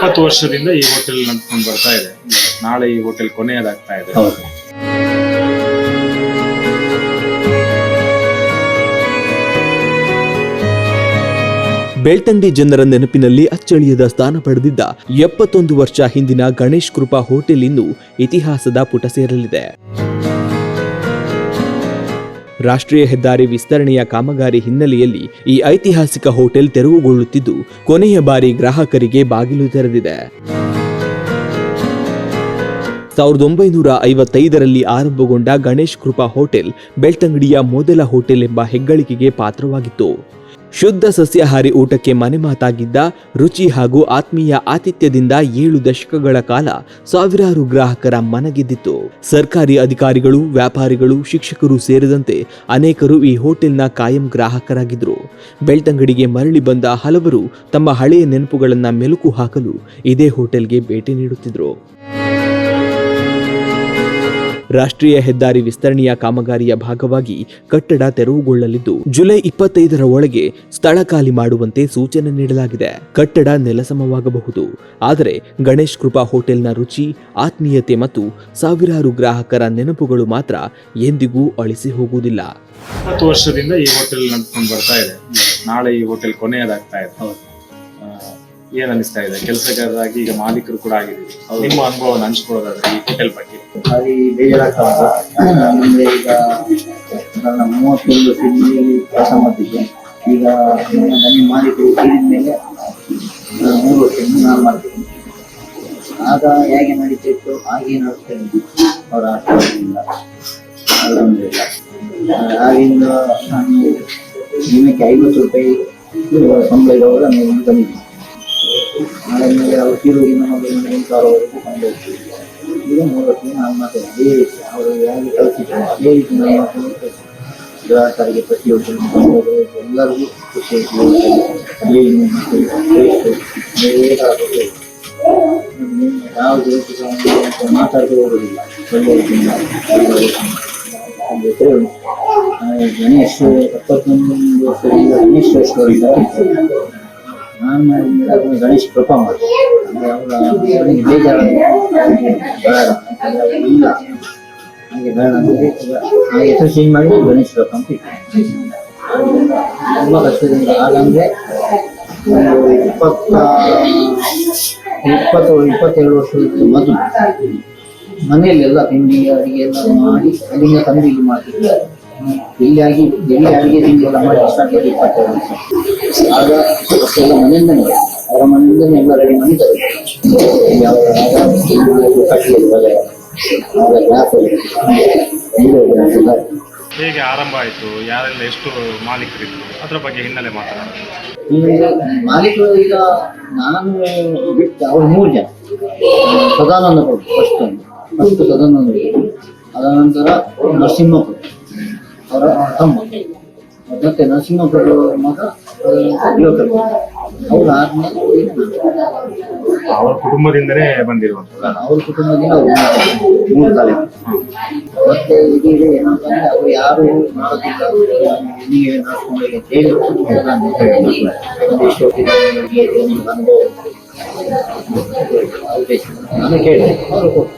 20 ವರ್ಷದಿಂದ ಈ ಹೋಟೆಲ್ ನಡ್ಕೊಂಡು ಬರ್ತಾ ಇದೆ. ನಾಳೆ ಈ ಹೋಟೆಲ್ ಕೊನೆಯದಾಗ್ತಾ ಇದೆ. ಬೆಳ್ತಂಗಡಿ ಜನರ ನೆನಪಿನಲ್ಲಿ ಅಚ್ಚಳಿಯದ ಸ್ಥಾನ ಪಡೆದಿದ್ದ 71 ವರ್ಷ ಹಿಂದಿನ ಗಣೇಶ್ ಕೃಪಾ ಹೋಟೆಲ್ ಇಂದು ಇತಿಹಾಸದ ಪುಟ ಸೇರಲಿದೆ. ರಾಷ್ಟ್ರೀಯ ಹೆದ್ದಾರಿ ವಿಸ್ತರಣೆಯ ಕಾಮಗಾರಿ ಹಿನ್ನೆಲೆಯಲ್ಲಿ ಈ ಐತಿಹಾಸಿಕ ಹೋಟೆಲ್ ತೆರವುಗೊಳ್ಳುತ್ತಿದ್ದು, ಕೊನೆಯ ಬಾರಿ ಗ್ರಾಹಕರಿಗೆ ಬಾಗಿಲು ತೆರೆದಿದೆ. 1955ರಲ್ಲಿ ಆರಂಭಗೊಂಡ ಗಣೇಶ್ ಕೃಪಾ ಹೋಟೆಲ್ ಬೆಳ್ತಂಗಡಿಯ ಮೊದಲ ಹೋಟೆಲ್ ಎಂಬ ಹೆಗ್ಗಳಿಕೆಗೆ ಪಾತ್ರವಾಗಿತ್ತು. ಶುದ್ಧ ಸಸ್ಯಾಹಾರಿ ಊಟಕ್ಕೆ ಮನೆಮಾತಾಗಿದ್ದ ರುಚಿ ಹಾಗೂ ಆತ್ಮೀಯ ಆತಿಥ್ಯದಿಂದ 7 ದಶಕಗಳ ಕಾಲ ಸಾವಿರಾರು ಗ್ರಾಹಕರ ಮನಗೆದ್ದಿತ್ತು. ಸರ್ಕಾರಿ ಅಧಿಕಾರಿಗಳು, ವ್ಯಾಪಾರಿಗಳು, ಶಿಕ್ಷಕರು ಸೇರಿದಂತೆ ಅನೇಕರು ಈ ಹೋಟೆಲ್ನ ಕಾಯಂ ಗ್ರಾಹಕರಾಗಿದ್ದರು. ಬೆಳ್ತಂಗಡಿಗೆ ಮರಳಿ ಬಂದ ಹಲವರು ತಮ್ಮ ಹಳೆಯ ನೆನಪುಗಳನ್ನು ಮೆಲುಕು ಹಾಕಲು ಇದೇ ಹೋಟೆಲ್ಗೆ ಭೇಟಿ ನೀಡುತ್ತಿದ್ದರು. ರಾಷ್ಟ್ರೀಯ ಹೆದ್ದಾರಿ ವಿಸ್ತರಣೆಯ ಕಾಮಗಾರಿಯ ಭಾಗವಾಗಿ ಕಟ್ಟಡ ತೆರವುಗೊಳ್ಳಲಿದ್ದು, ಜುಲೈ 25ರ ಒಳಗೆ ಸ್ಥಳ ಖಾಲಿ ಮಾಡುವಂತೆ ಸೂಚನೆ ನೀಡಲಾಗಿದೆ. ಕಟ್ಟಡ ನೆಲಸಮವಾಗಬಹುದು, ಆದರೆ ಗಣೇಶ್ ಕೃಪಾ ಹೋಟೆಲ್ನ ರುಚಿ, ಆತ್ಮೀಯತೆ ಮತ್ತು ಸಾವಿರಾರು ಗ್ರಾಹಕರ ನೆನಪುಗಳು ಮಾತ್ರ ಎಂದಿಗೂ ಅಳಿಸಿ ಹೋಗುವುದಿಲ್ಲ. 20 ವರ್ಷದಿಂದ ಈ ಹೋಟೆಲ್ ನಡ್ಕೊಂಡು ಬರ್ತಾ ಇದೆ. ನಾಳೆ ಈ ಹೋಟೆಲ್ ಕೊನೆಯದಾಗ್ತಾ ಇದೆ. ಏನ್ ಅನಿಸ್ತಾ ಇದೆ? ಕೆಲಸಗಾರರಾಗಿ ಈಗ ಮಾಲೀಕರು ಕೂಡ ಆಗಿದ್ದೀವಿ. ನಿಮ್ಮ ಅನುಭವವನ್ನು ಹಂಚ್ಕೊಳ್ಳೋದಾದ್ರೆ ಈ ಹೋಟೆಲ್ ಬಗ್ಗೆ. ಭಾರಿ ಬೇಜಾರಾಗ್ತಾ ಉಂಟು. ನಮಗೆ ಈಗ ನನ್ನ 31 ವರ್ಷದಲ್ಲಿ ಕೆಲಸ ಮಾಡ್ತಿದ್ದೆ. ಈಗ ನನಗೆ ಮಾಲೀಕರು ಸೇರಿದ ಮೇಲೆ 3 ವರ್ಷದಿಂದ ನಾನು ಮಾಡ್ತೀನಿ. ಆಗ ಹೇಗೆ ನಡೀತಿತ್ತು ಹಾಗೆ ನಡೆಸ್ತೇನೆ ಅವರ ಆಶೀರ್ವಾದದಿಂದ. ಆಗಿಂದ ನಾನು ದಿನಕ್ಕೆ 50 ರೂಪಾಯಿ ಸಂಬಳ ಇರೋವಾಗ ನಾನು ತಂದಿದ್ದೆ. ಆಮೇಲೆ ಅವರು ತೀರೋಗಿ ನಮಗೆ 8,000ವರೆಗೂ ಸಂಬಳ ಇರ್ತೀವಿ. ಈಗ 3 ವರ್ಷದಿಂದ ನಾನು ಮಾತಾಡಿ ಅದೇ ರೀತಿ ಅವರು ಹೇಗೆ ಕಲಿಸಿದ್ರು ಅದೇ ರೀತಿ ನಾನು ಗ್ರಾಹಕರಿಗೆ ಪ್ರತಿಯೊಬ್ಬರು ಎಲ್ಲರಿಗೂ ಖುಷಿ ಯಾವುದು ಮಾತಾಡದೆ ಹೋಗೋದಿಲ್ಲ. ಗಣೇಶ್ 71 ವರ್ಷದಿಂದ ಗಣೇಶ್ ರೆಸ್ಟೋರೆಂಟ್ ನಾನು ಮಾಡಿದ್ಮೇಲೆ ಅದನ್ನು ಗಣೇಶ್ ಕೃಪಾ ಮಾಡಿ ಅಂದರೆ ಅವರ ಬೇಜಾರ ಬೇಡ ಇಲ್ಲ ಹಾಗೆ ಬೇಡ ಅಂದರೆ ಆ ಹೆಸರು ಚೇಂಜ್ ಮಾಡಿ ಗಣೇಶ್ ಕೃಪಾ ಅಂತ ಇತ್ತು. ತುಂಬ ಕಷ್ಟದಿಂದ ಹಾಗಂದರೆ 22 ವರ್ಷದ ಮೊದಲು ಮನೆಯಲ್ಲೆಲ್ಲ ತಿಂಡಿ ಅಡುಗೆ ಎಲ್ಲ ಮಾಡಿ ಅಲ್ಲಿಂದ ತಂದು ಇಲ್ಲಿ ಮಾಡ್ತಿದ್ದೆ. ಎಲ್ಲಿ ಅಡುಗೆ ತಿಂಡಿ ಎಲ್ಲ ಮಾಡಿ ಸ್ಟಾರ್ಟ್ ಆಗಿ 22 ವರ್ಷ. ಆಗ ಎಲ್ಲ ಮನೆಯಿಂದನೇ ಅವರ ಮನೆಯಿಂದನೇ ಎಲ್ಲ ರೆಡಿ ಮಾಡಿದ್ದಾರೆ. ಹೇಗೆ ಆರಂಭ ಆಯಿತು? ಯಾರೆಲ್ಲ ಎಷ್ಟು ಮಾಲೀಕರಿದ್ರು? ಅದ್ರ ಬಗ್ಗೆ ಹಿನ್ನೆಲೆ ಮಾತಾಡೋದು. ಮಾಲೀಕರು ಈಗ ನಾನು ಬಿಟ್ಟು ಅವರು 3 ಜನ. ಸದಾನಂದ ಪ್ರಭು ಫಸ್ಟ್ ಸದಾನಂದ, ಅದ ನಂತರ ನರಸಿಂಹಪ್ರಭು ಅವರ ತಮ್ಮ, ಮತ್ತೆ ನರಸಿಂಹಪ್ರಭು ಮಗ ಅವರು ಆದ್ಮೇಲೆ ಅವರ ಕುಟುಂಬದಿಂದಲೇ ಬಂದಿರುವಂತ. ಅವ್ರ ಕುಟುಂಬದಿಂದ ಅವರು 3 ಕಾಲ. ಮತ್ತೆ ಇದೀಗ ಏನಂತಂದ್ರೆ ಅವರು ಯಾರು ಮಾಡೋದಿಲ್ಲ, ನೀವೇ ನೋಡ್ಕೊಂಡು ಅಂತ ಹೇಳಿ ನಾನು ಕೇಳಿದೆ. ಅವರು ಕೊಟ್ಟು